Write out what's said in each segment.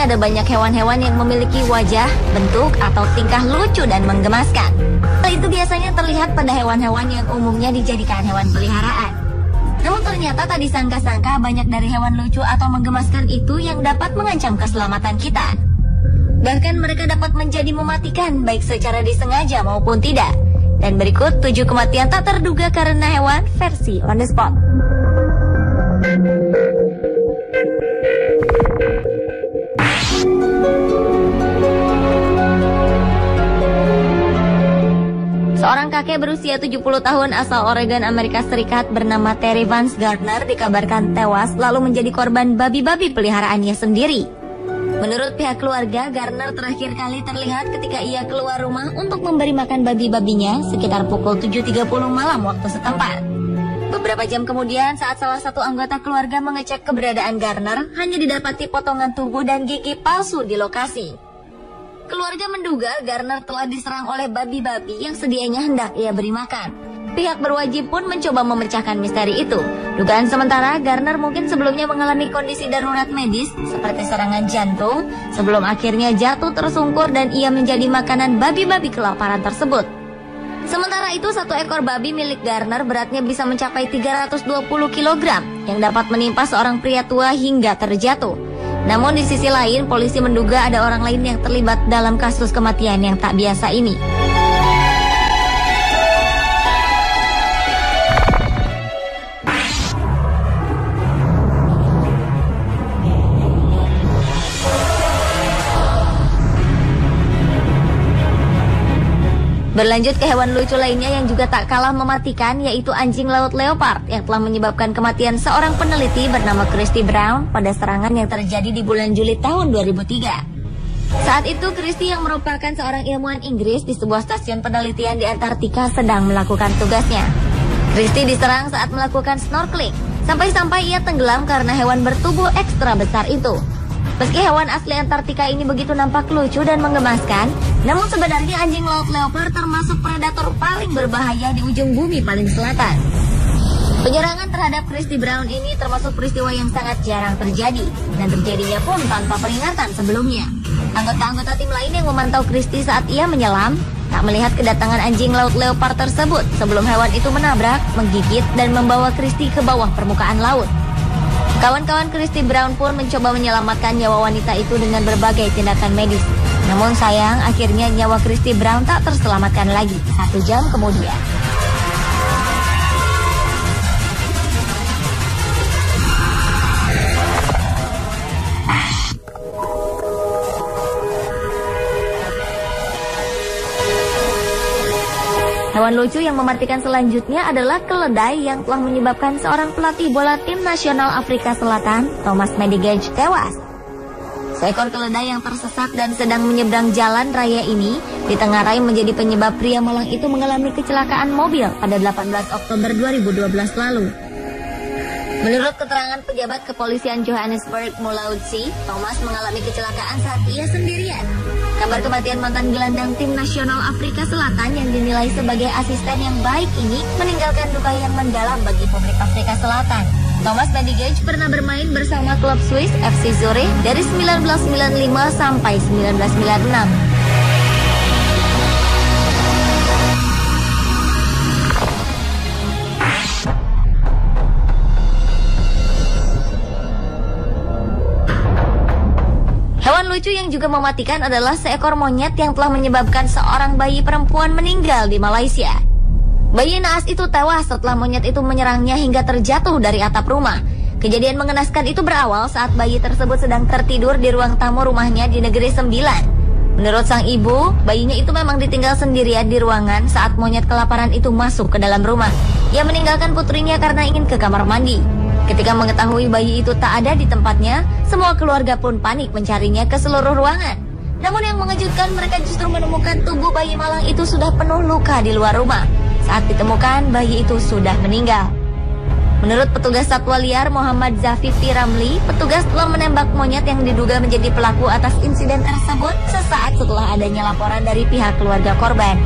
ada banyak hewan-hewan yang memiliki wajah, bentuk, atau tingkah lucu dan menggemaskan. Hal itu biasanya terlihat pada hewan-hewan yang umumnya dijadikan hewan peliharaan. Namun ternyata tak disangka-sangka banyak dari hewan lucu atau menggemaskan itu yang dapat mengancam keselamatan kita. Bahkan mereka dapat menjadi mematikan baik secara disengaja maupun tidak. Dan berikut 7 kematian tak terduga karena hewan versi on the spot. Seorang kakek berusia 70 tahun asal Oregon, Amerika Serikat bernama Terry Vance Gardner dikabarkan tewas lalu menjadi korban babi-babi peliharaannya sendiri. Menurut pihak keluarga, Gardner terakhir kali terlihat ketika ia keluar rumah untuk memberi makan babi-babinya sekitar pukul 7.30 malam waktu setempat. Beberapa jam kemudian, saat salah satu anggota keluarga mengecek keberadaan Gardner, hanya didapati potongan tubuh dan gigi palsu di lokasi. Keluarga menduga Gardner telah diserang oleh babi-babi yang sedianya hendak ia beri makan. Pihak berwajib pun mencoba memecahkan misteri itu. Dugaan sementara, Gardner mungkin sebelumnya mengalami kondisi darurat medis seperti serangan jantung sebelum akhirnya jatuh tersungkur dan ia menjadi makanan babi-babi kelaparan tersebut. Sementara itu, satu ekor babi milik Gardner beratnya bisa mencapai 320 kg yang dapat menimpa seorang pria tua hingga terjatuh. Namun di sisi lain, polisi menduga ada orang lain yang terlibat dalam kasus kematian yang tak biasa ini. Berlanjut ke hewan lucu lainnya yang juga tak kalah mematikan, yaitu anjing laut leopard yang telah menyebabkan kematian seorang peneliti bernama Christy Brown pada serangan yang terjadi di bulan Juli tahun 2003. Saat itu Christy yang merupakan seorang ilmuwan Inggris di sebuah stasiun penelitian di Antartika sedang melakukan tugasnya. Christy diserang saat melakukan snorkeling, sampai-sampai ia tenggelam karena hewan bertubuh ekstra besar itu. Meski hewan asli Antartika ini begitu nampak lucu dan menggemaskan, namun sebenarnya anjing laut leopard termasuk predator paling berbahaya di ujung bumi paling selatan. Penyerangan terhadap Christy Brown ini termasuk peristiwa yang sangat jarang terjadi, dan terjadinya pun tanpa peringatan sebelumnya. Anggota-anggota tim lain yang memantau Christy saat ia menyelam, tak melihat kedatangan anjing laut leopard tersebut sebelum hewan itu menabrak, menggigit, dan membawa Christy ke bawah permukaan laut. Kawan-kawan Christy Brown pun mencoba menyelamatkan nyawa wanita itu dengan berbagai tindakan medis. Namun sayang, akhirnya nyawa Christy Brown tak terselamatkan lagi 1 jam kemudian. Hewan lucu yang mematikan selanjutnya adalah keledai yang telah menyebabkan seorang pelatih bola tim nasional Afrika Selatan, Thomas Medigage, tewas. Seekor keledai yang tersesat dan sedang menyeberang jalan raya ini ditengarai menjadi penyebab pria malang itu mengalami kecelakaan mobil pada 18 Oktober 2012 lalu. Menurut keterangan pejabat kepolisian Johannesburg, Mulaudzi, Thomas mengalami kecelakaan saat ia sendirian. Kabar kematian mantan gelandang tim nasional Afrika Selatan yang dinilai sebagai asisten yang baik ini meninggalkan duka yang mendalam bagi publik Afrika Selatan. Thomas Medigage pernah bermain bersama klub Swiss FC Zurich dari 1995 sampai 1996. Hewan lucu yang juga mematikan adalah seekor monyet yang telah menyebabkan seorang bayi perempuan meninggal di Malaysia. Bayi naas itu tewas setelah monyet itu menyerangnya hingga terjatuh dari atap rumah. Kejadian mengenaskan itu berawal saat bayi tersebut sedang tertidur di ruang tamu rumahnya di Negeri Sembilan. Menurut sang ibu, bayinya itu memang ditinggal sendirian di ruangan saat monyet kelaparan itu masuk ke dalam rumah. Ia meninggalkan putrinya karena ingin ke kamar mandi. Ketika mengetahui bayi itu tak ada di tempatnya, semua keluarga pun panik mencarinya ke seluruh ruangan. Namun yang mengejutkan, mereka justru menemukan tubuh bayi malang itu sudah penuh luka di luar rumah. Saat ditemukan, bayi itu sudah meninggal. Menurut petugas satwa liar Muhammad Zafifi Ramli, petugas telah menembak monyet yang diduga menjadi pelaku atas insiden tersebut sesaat setelah adanya laporan dari pihak keluarga korban.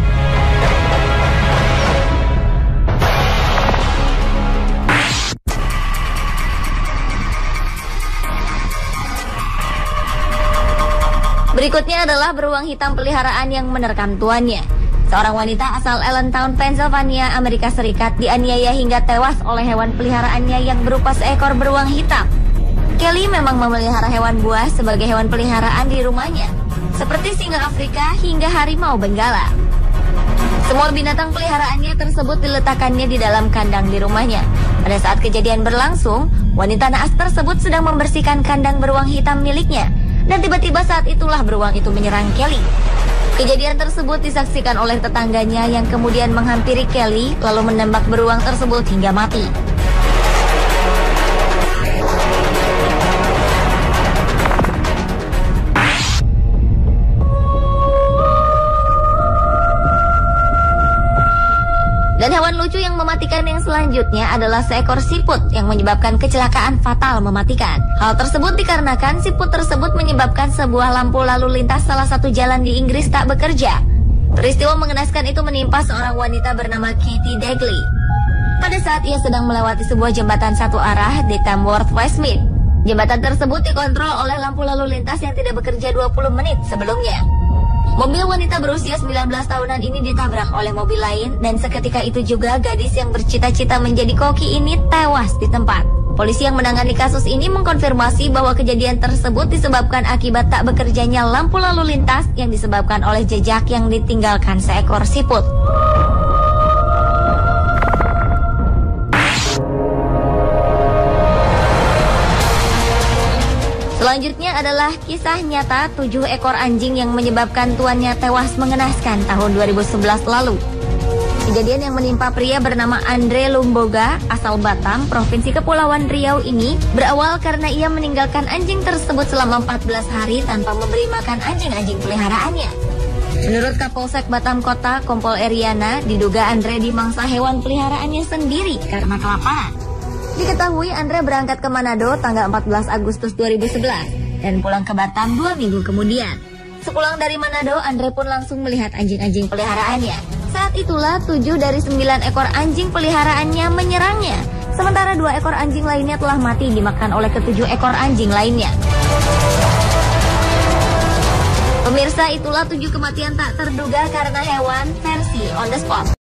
Berikutnya adalah beruang hitam peliharaan yang menerkam tuannya. Seorang wanita asal Allentown, Pennsylvania, Amerika Serikat dianiaya hingga tewas oleh hewan peliharaannya yang berupa seekor beruang hitam. Kelly memang memelihara hewan buas sebagai hewan peliharaan di rumahnya, seperti singa Afrika hingga harimau Benggala. Semua binatang peliharaannya tersebut diletakkannya di dalam kandang di rumahnya. Pada saat kejadian berlangsung, wanita naas tersebut sedang membersihkan kandang beruang hitam miliknya. Dan tiba-tiba saat itulah beruang itu menyerang Kelly. Kejadian tersebut disaksikan oleh tetangganya yang kemudian menghampiri Kelly lalu menembak beruang tersebut hingga mati. Dan hewan lucu yang mematikan yang selanjutnya adalah seekor siput yang menyebabkan kecelakaan fatal mematikan. Hal tersebut dikarenakan siput tersebut menyebabkan sebuah lampu lalu lintas salah satu jalan di Inggris tak bekerja. Peristiwa mengenaskan itu menimpa seorang wanita bernama Katie Dagley pada saat ia sedang melewati sebuah jembatan satu arah di Tamworth, Westmeath. Jembatan tersebut dikontrol oleh lampu lalu lintas yang tidak bekerja 20 menit sebelumnya. Mobil wanita berusia 19 tahunan ini ditabrak oleh mobil lain dan seketika itu juga gadis yang bercita-cita menjadi koki ini tewas di tempat. Polisi yang menangani kasus ini mengkonfirmasi bahwa kejadian tersebut disebabkan akibat tak bekerjanya lampu lalu lintas yang disebabkan oleh jejak yang ditinggalkan seekor siput. Selanjutnya adalah kisah nyata 7 ekor anjing yang menyebabkan tuannya tewas mengenaskan tahun 2011 lalu. Kejadian yang menimpa pria bernama Andre Lumboga asal Batam, Provinsi Kepulauan Riau ini berawal karena ia meninggalkan anjing tersebut selama 14 hari tanpa memberi makan anjing-anjing peliharaannya. Menurut Kapolsek Batam Kota, Kompol Eriana, diduga Andre dimangsa hewan peliharaannya sendiri karena kelaparan. Diketahui Andre berangkat ke Manado tanggal 14 Agustus 2011 dan pulang ke Batam 2 minggu kemudian. Sepulang dari Manado, Andre pun langsung melihat anjing-anjing peliharaannya. Saat itulah 7 dari 9 ekor anjing peliharaannya menyerangnya. Sementara 2 ekor anjing lainnya telah mati dimakan oleh ke-7 ekor anjing lainnya. Pemirsa, itulah 7 kematian tak terduga karena hewan versi on the spot.